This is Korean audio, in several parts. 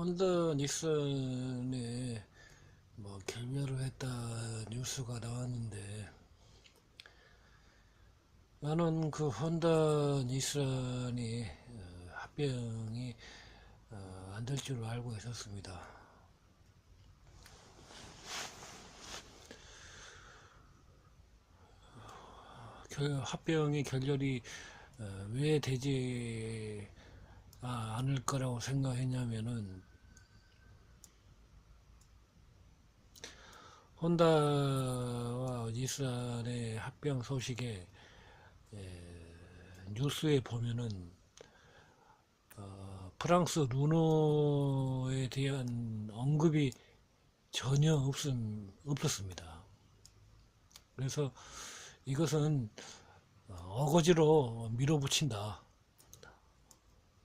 혼다 닛산에 결별을 했다 뉴스가 나왔는데, 나는 그 혼다 닛산이 합병이 안 될 줄 알고 있었습니다. 합병이 결렬이 왜 되지 않을 거라고 생각했냐면은, 혼다와 닛산의 합병 소식에 뉴스에 보면은 프랑스 르노에 대한 언급이 전혀 없었습니다. 그래서 이것은 어거지로 밀어붙인다,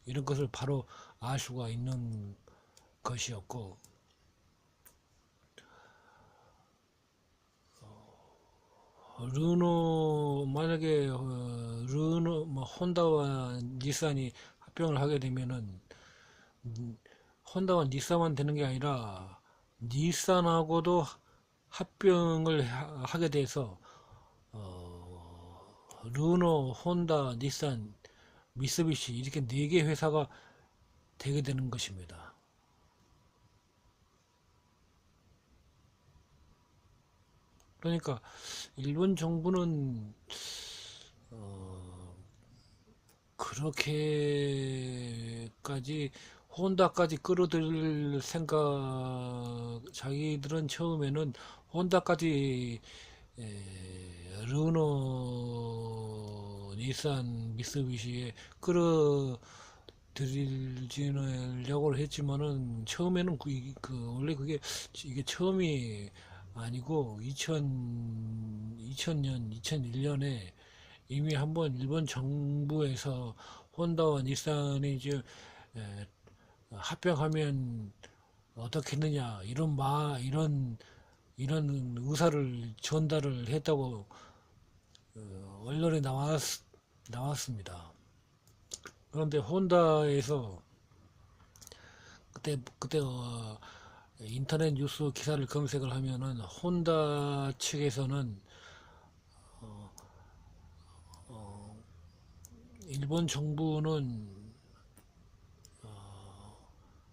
이런 것을 바로 알 수가 있는 것이었고, 르노 만약에 르노 혼다와 닛산이 합병을 하게 되면은 혼다와 닛산만 되는 게 아니라 닛산하고도 합병을 하게 돼서 르노, 혼다, 닛산, 미쓰비시 이렇게 네 개 회사가 되게 되는 것입니다. 그러니까 일본 정부는 그렇게까지 혼다까지 끌어들일 생각, 자기들은 처음에는 혼다까지 르노, 닛산, 미쓰비시에 끌어들이려고 했지만은 처음에는 원래 이게 처음이 아니고 2000년, 2001년에 이미 한번 일본 정부에서 혼다와 닛산이 이제 에, 합병하면 어떻겠느냐 이런 의사를 전달을 했다고 언론에 나왔습니다. 그런데 혼다에서 그때 인터넷 뉴스 기사를 검색을 하면은 혼다 측에서는 일본 정부는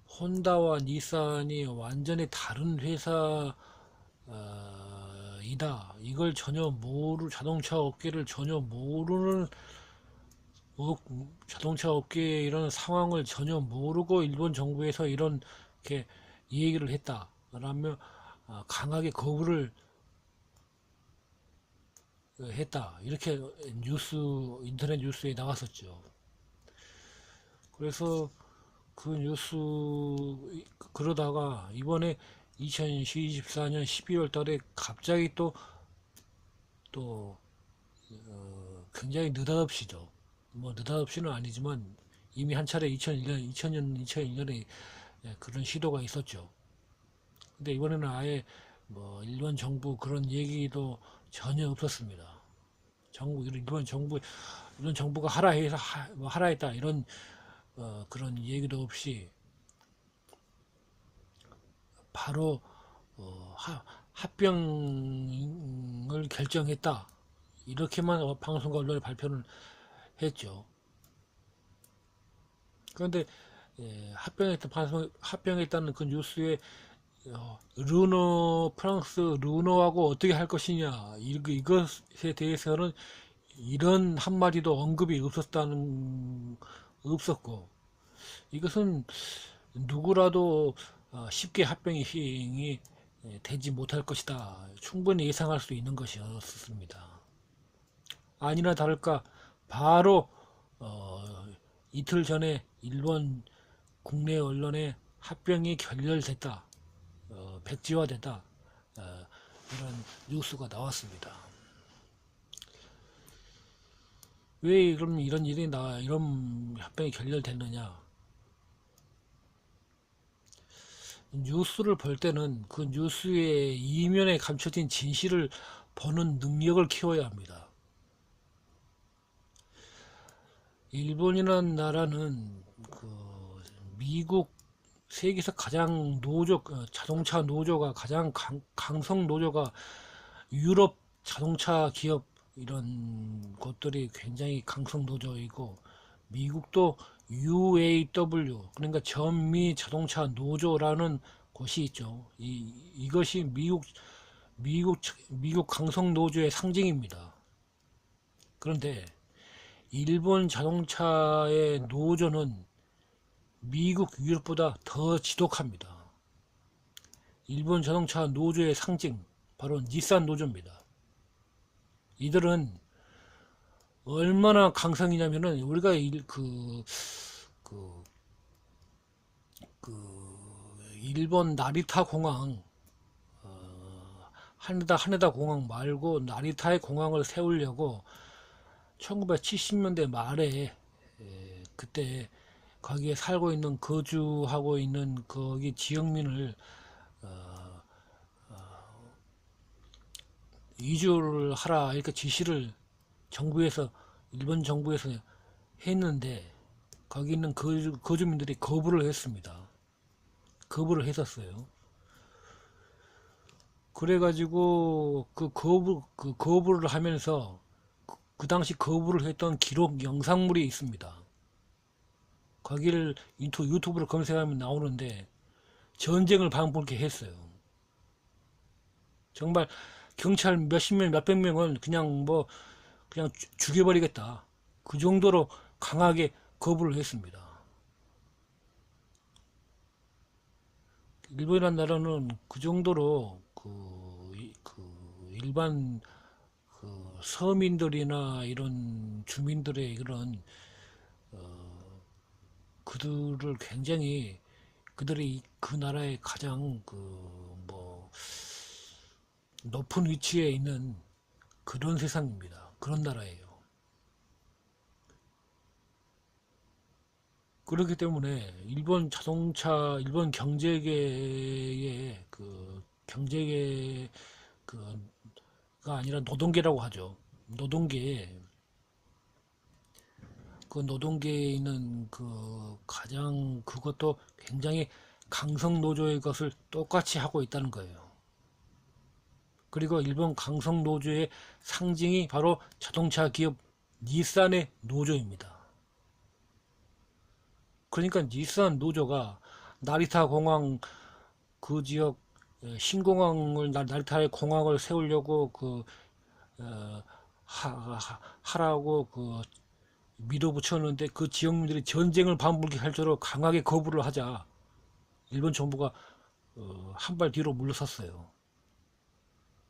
혼다와 닛산이 완전히 다른 회사이다, 이걸 전혀 자동차 업계를 전혀 모르는, 자동차 업계의 이런 상황을 전혀 모르고 일본 정부에서 이렇게 얘기를 했다라며 강하게 거부를 했다, 이렇게 인터넷 뉴스에 나왔었죠. 그래서 그 뉴스, 그러다가 이번에 2024년 12월 달에 갑자기 또 굉장히 느닷없이죠. 느닷없이는 아니지만 이미 한 차례 2001년에 그런 시도가 있었죠. 근데 이번에는 아예 일본 정부 그런 얘기도 전혀 없었습니다. 일본 정부가 하라 해서 하라 했다, 이런 그런 얘기도 없이 바로 합병을 결정했다, 이렇게만 방송과 언론에 발표를 했죠. 그런데 합병했다는 그 뉴스에 프랑스 르노하고 어떻게 할 것이냐, 이것에 대해서는 이런 한마디도 언급이 없었고, 이것은 누구라도 쉽게 합병이 되지 못할 것이다, 충분히 예상할 수 있는 것이었습니다. 아니나 다를까 바로 이틀 전에 일본 국내 언론에 합병이 결렬됐다, 백지화됐다, 이런 뉴스가 나왔습니다. 왜 그럼 이런 합병이 결렬됐느냐? 뉴스를 볼 때는 그 뉴스의 이면에 감춰진 진실을 보는 능력을 키워야 합니다. 일본이라는 나라는 미국 세계에서 가장 자동차 노조가 가장 강성 노조가 유럽 자동차 기업 이런 것들이 굉장히 강성 노조이고, 미국도 UAW 그러니까 전미 자동차 노조라는 곳이 있죠. 이것이 미국 강성 노조의 상징입니다. 그런데 일본 자동차의 노조는 미국, 유럽보다 더 지독합니다. 일본 자동차 노조의 상징, 바로 닛산 노조입니다. 이들은 얼마나 강성이냐면은, 우리가 일본 나리타 공항, 하네다 공항 말고 나리타의 공항을 세우려고 1970년대 말에, 그때 거기에 살고 있는, 거주하고 있는 거기 지역민을 이주를 하라 이렇게 지시를 일본 정부에서 했는데, 거기 있는 거주민들이 거부를 했습니다. 거부를 했었어요. 그래가지고 거부를 하면서 그 당시 거부를 했던 기록 영상물이 있습니다. 거기를 유튜브를 검색하면 나오는데, 전쟁을 방불케 했어요. 정말 경찰 몇십 명, 몇백 명은 그냥 죽여버리겠다. 그 정도로 강하게 거부를 했습니다. 일본이라는 나라는 그 정도로 일반 서민들이나 이런 주민들의 그런 그들을 굉장히, 그들이 그 나라의 가장 높은 위치에 있는 그런 세상입니다. 그런 나라예요. 그렇기 때문에 일본 경제계의 경제계가 아니라 노동계라고 하죠. 노동계에 있는 가장, 그것도 굉장히 강성 노조의 것을 똑같이 하고 있다는 거예요. 그리고 일본 강성 노조의 상징이 바로 자동차 기업 닛산의 노조입니다. 그러니까 닛산 노조가 나리타 공항 그 지역 나리타의 공항을 세우려고 하라고 밀어붙였는데, 그 지역민들이 전쟁을 방불케 할 정도로 강하게 거부를 하자 일본 정부가 한 발 뒤로 물러섰어요.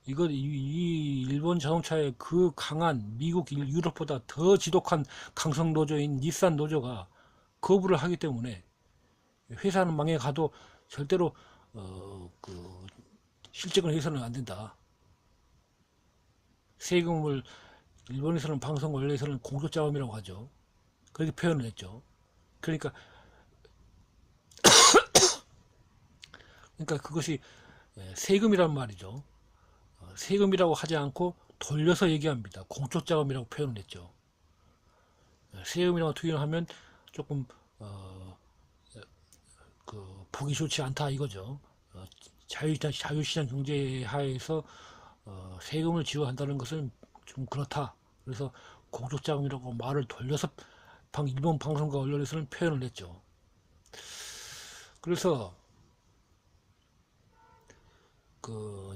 이 일본 자동차의 그 강한, 미국, 유럽보다 더 지독한 강성 노조인 닛산 노조가 거부를 하기 때문에, 회사는 망해 가도 절대로 실직을 해서는 안 된다. 세금을, 일본에서는 방송 원래에서는 공적자금이라고 하죠. 그렇게 표현을 했죠. 그러니까 그것이 세금이란 말이죠. 세금이라고 하지 않고 돌려서 얘기합니다. 공적자금이라고 표현을 했죠. 세금이라고 표현하면 조금 보기 좋지 않다 이거죠. 자유시장 경제 하에서 세금을 지원한다는 것은 좀 그렇다. 그래서 공적자금이라고 말을 돌려서 일본 방송과 언론에서는 표현을 했죠. 그래서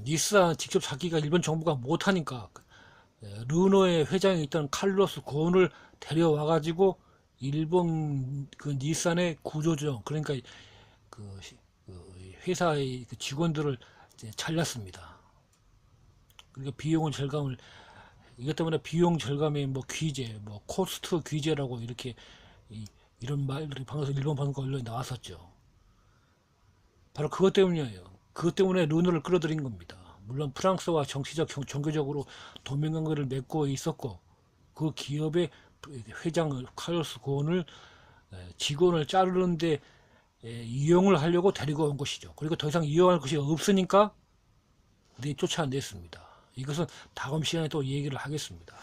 닛산 직접 자기가 일본 정부가 못하니까 르노의 회장이 있던 칼로스 고은을 데려와 가지고 일본 닛산의 구조조정, 그러니까 회사의 직원들을 잘랐습니다. 그러니까 비용은 절감을, 이것 때문에 비용 절감의 규제, 코스트 규제라고 이렇게 이런 말들이 일본 방송 언론에 나왔었죠. 바로 그것 때문이에요. 그것 때문에 르노를 끌어들인 겁니다. 물론 프랑스와 정치적, 종교적으로 동맹관계를 맺고 있었고, 그 기업의 회장 카를로스 고은을 직원을 자르는데 이용을 하려고 데리고 온 것이죠. 그리고 더 이상 이용할 것이 없으니까 쫓아냈습니다. 이것은 다음 시간에 또 얘기를 하겠습니다.